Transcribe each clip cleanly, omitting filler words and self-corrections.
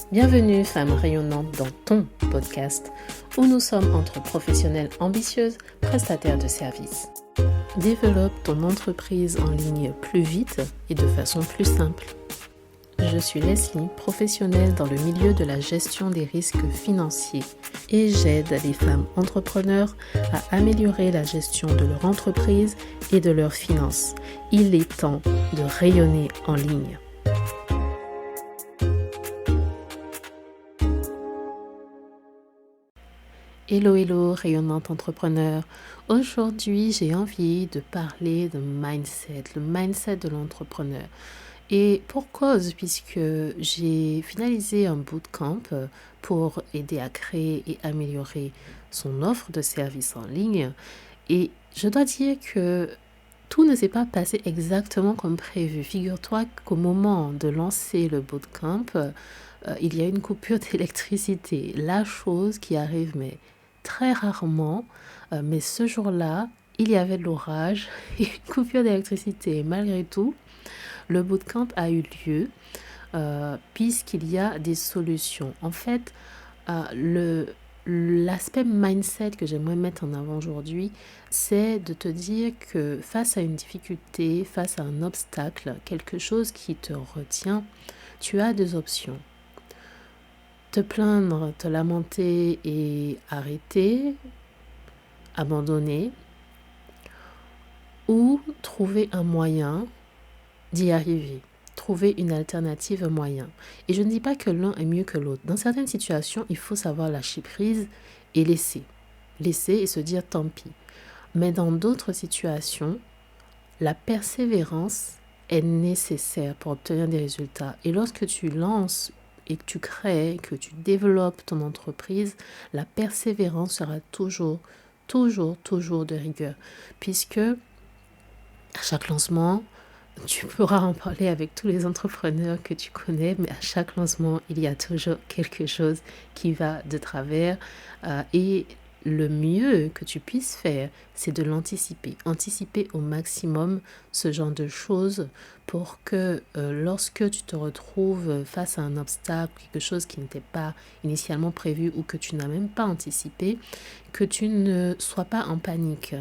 Bienvenue, femme rayonnante, dans ton podcast où nous sommes entre professionnelles ambitieuses, prestataires de services. Développe ton entreprise en ligne plus vite et de façon plus simple. Je suis Leslie, professionnelle dans le milieu de la gestion des risques financiers et j'aide les femmes entrepreneurs à améliorer la gestion de leur entreprise et de leurs finances. Il est temps de rayonner en ligne. Hello, rayonnante entrepreneur. Aujourd'hui, j'ai envie de parler de mindset, le mindset de l'entrepreneur. Et pour cause, puisque j'ai finalisé un bootcamp pour aider à créer et améliorer son offre de services en ligne. Et je dois dire que tout ne s'est pas passé exactement comme prévu. Figure-toi qu'au moment de lancer le bootcamp, il y a une coupure d'électricité. La chose qui arrive, mais très rarement, mais ce jour-là, il y avait de l'orage et une coupure d'électricité. Malgré tout, le bootcamp a eu lieu puisqu'il y a des solutions. En fait, l'aspect mindset que j'aimerais mettre en avant aujourd'hui, c'est de te dire que face à une difficulté, face à un obstacle, quelque chose qui te retient, tu as deux options. Te plaindre, te lamenter et arrêter, abandonner, ou trouver un moyen d'y arriver, trouver une alternative, un moyen. Et je ne dis pas que l'un est mieux que l'autre. Dans certaines situations, il faut savoir lâcher prise et laisser. Laisser et se dire tant pis. Mais dans d'autres situations, la persévérance est nécessaire pour obtenir des résultats. Et lorsque tu lances et que tu crées, que tu développes ton entreprise, la persévérance sera toujours de rigueur. Puisque à chaque lancement, tu pourras en parler avec tous les entrepreneurs que tu connais, mais à chaque lancement, il y a toujours quelque chose qui va de travers. Et le mieux que tu puisses faire, c'est de l'anticiper. Anticiper au maximum ce genre de choses pour que lorsque tu te retrouves face à un obstacle, quelque chose qui n'était pas initialement prévu ou que tu n'as même pas anticipé, que tu ne sois pas en panique.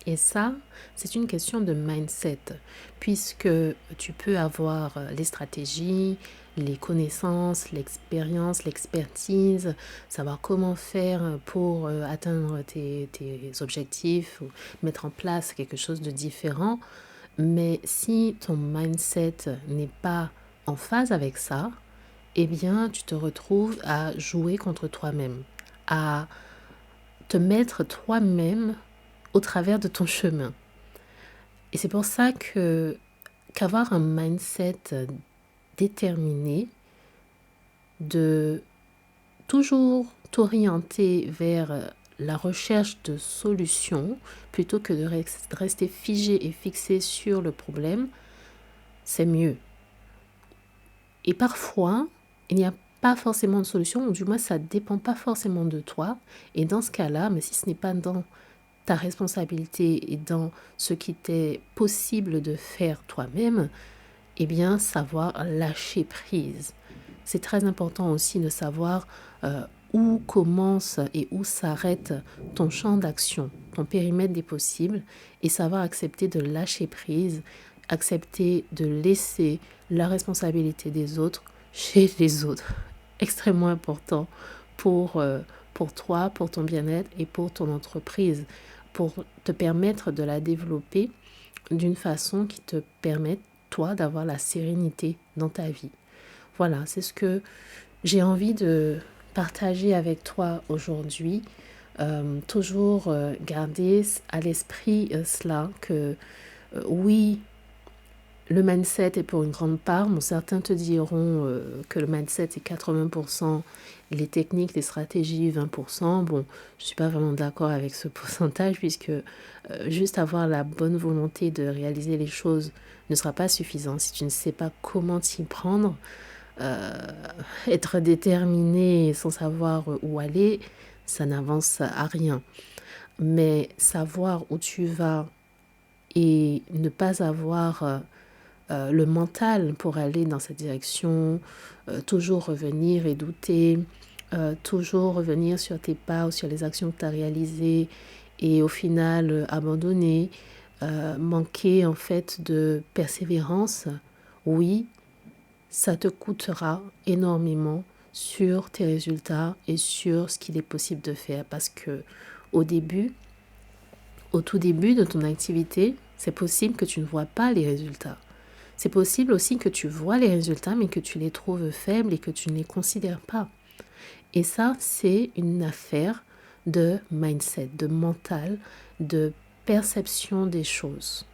Et ça, c'est une question de mindset, puisque tu peux avoir les stratégies, les connaissances, l'expérience, l'expertise, savoir comment faire pour atteindre tes objectifs ou mettre en place quelque chose de différent. Mais si ton mindset n'est pas en phase avec ça, eh bien, tu te retrouves à jouer contre toi-même, à te mettre toi-même au travers de ton chemin. Et c'est pour ça qu'avoir un mindset déterminé, de toujours t'orienter vers la recherche de solutions plutôt que de rester figé et fixé sur le problème, c'est mieux. Et parfois, il n'y a pas forcément de solution, ou du moins ça ne dépend pas forcément de toi. Et dans ce cas-là, mais si ce n'est pas dans ta responsabilité et dans ce qui t'est possible de faire toi-même, eh bien, savoir lâcher prise. C'est très important aussi de savoir où commence et où s'arrête ton champ d'action, ton périmètre des possibles, et savoir accepter de lâcher prise, accepter de laisser la responsabilité des autres chez les autres. Extrêmement important pour toi, pour ton bien-être et pour ton entreprise, pour te permettre de la développer d'une façon qui te permette, toi, d'avoir la sérénité dans ta vie. Voilà, c'est ce que j'ai envie de partager avec toi aujourd'hui. Toujours garder à l'esprit cela, que oui, le mindset est pour une grande part. Bon, certains te diront que le mindset est 80%, les techniques, les stratégies 20%. Bon, je ne suis pas vraiment d'accord avec ce pourcentage puisque juste avoir la bonne volonté de réaliser les choses ne sera pas suffisant. Si tu ne sais pas comment t'y prendre, être déterminé sans savoir où aller, ça n'avance à rien. Mais savoir où tu vas et ne pas avoir le mental pour aller dans cette direction, toujours revenir et douter, toujours revenir sur tes pas ou sur les actions que tu as réalisées et au final abandonner, manquer en fait de persévérance, oui, ça te coûtera énormément sur tes résultats et sur ce qu'il est possible de faire parce que au tout début de ton activité, c'est possible que tu ne vois pas les résultats. C'est possible aussi que tu vois les résultats mais que tu les trouves faibles et que tu ne les considères pas. Et ça, c'est une affaire de mindset, de mental, de perception des choses.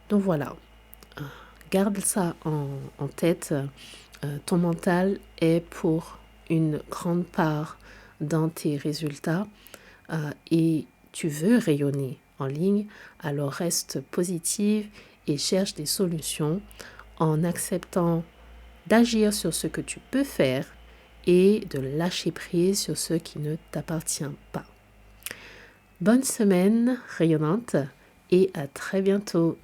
Donc voilà, garde ça en tête. Ton mental est pour une grande part dans tes résultats et tu veux rayonner en ligne, alors reste positive et cherche des solutions en acceptant d'agir sur ce que tu peux faire et de lâcher prise sur ce qui ne t'appartient pas. Bonne semaine rayonnante et à très bientôt.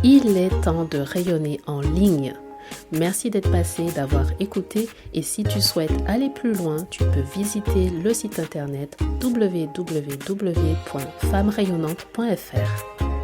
Il est temps de rayonner en ligne. Merci d'être passé, d'avoir écouté et si tu souhaites aller plus loin, tu peux visiter le site internet www.femmerayonnante.fr.